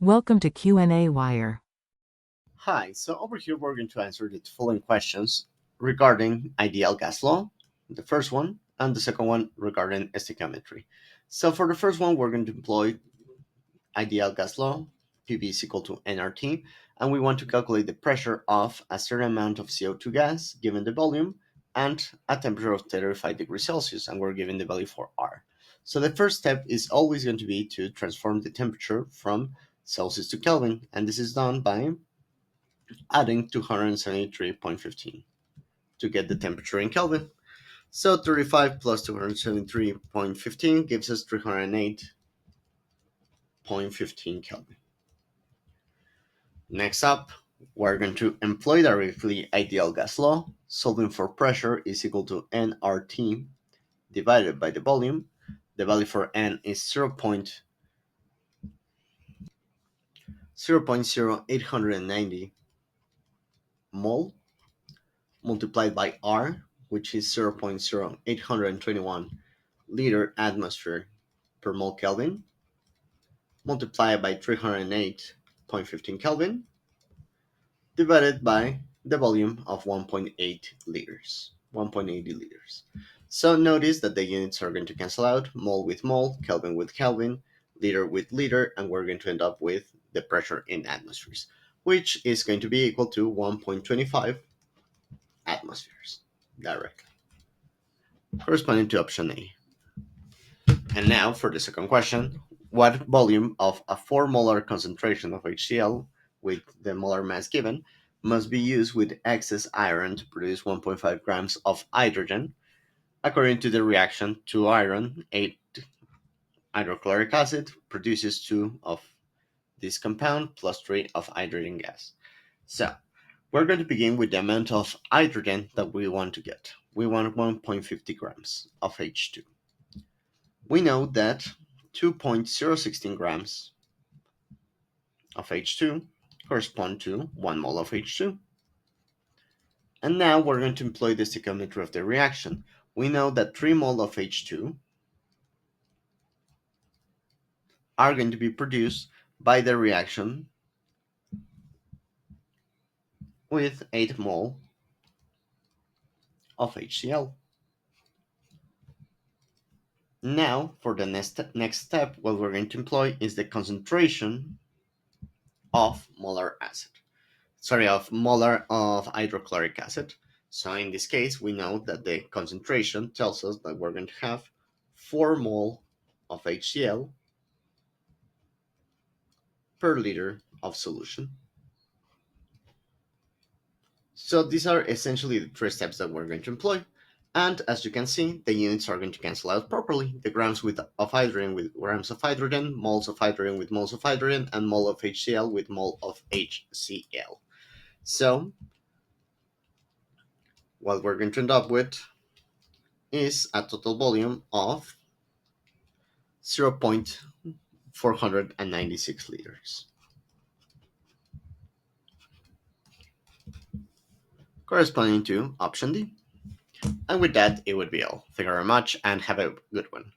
Welcome to qnawire. Hi, so over here we're going to answer the following questions regarding ideal gas law, the first one, and the second one regarding stoichiometry. So for the first one, we're going to employ ideal gas law, PV is equal to nRT, and we want to calculate the pressure of a certain amount of CO2 gas given the volume and a temperature of 35 degrees Celsius, and we're given the value for R. So the first step is always going to be to transform the temperature from Celsius to Kelvin, and this is done by adding 273.15 to get the temperature in Kelvin. So 35 plus 273.15 gives us 308.15 Kelvin. Next up, we're going to employ directly ideal gas law. Solving for pressure is equal to nRT divided by the volume. The value for n is 0.0890 mole multiplied by R, which is 0.0821 liter atmosphere per mole Kelvin, multiplied by 308.15 Kelvin, divided by the volume of 1.8 liters, 1.80 liters. So notice that the units are going to cancel out, mole with mole, Kelvin with Kelvin, liter with liter, and we're going to end up with the pressure in atmospheres, which is going to be equal to 1.25 atmospheres directly, corresponding to option A. And now for the second question, what volume of a 4 molar concentration of HCl with the molar mass given must be used with excess iron to produce 1.5 grams of hydrogen? According to the reaction, 2 iron, 8 hydrochloric acid produces 2 of this compound plus 3 of hydrogen gas. So we're going to begin with the amount of hydrogen that we want to get. We want 1.50 grams of H2. We know that 2.016 grams of H2 correspond to 1 mole of H2. And now we're going to employ the stoichiometry of the reaction. We know that 3 mole of H2 are going to be produced by the reaction with 8 mole of HCl. Now, for the next step, what we're going to employ is the concentration of molar acid. Of molar of hydrochloric acid. So in this case, we know that the concentration tells us that we're going to have 4 mole of HCl per liter of solution. So these are essentially the three steps that we're going to employ. And as you can see, the units are going to cancel out properly. The grams of hydrogen with grams of hydrogen, moles of hydrogen with moles of hydrogen, and mole of HCl with mole of HCl. So what we're going to end up with is a total volume of 0.496 liters, corresponding to option D. And with that, it would be all. Thank you very much and have a good one.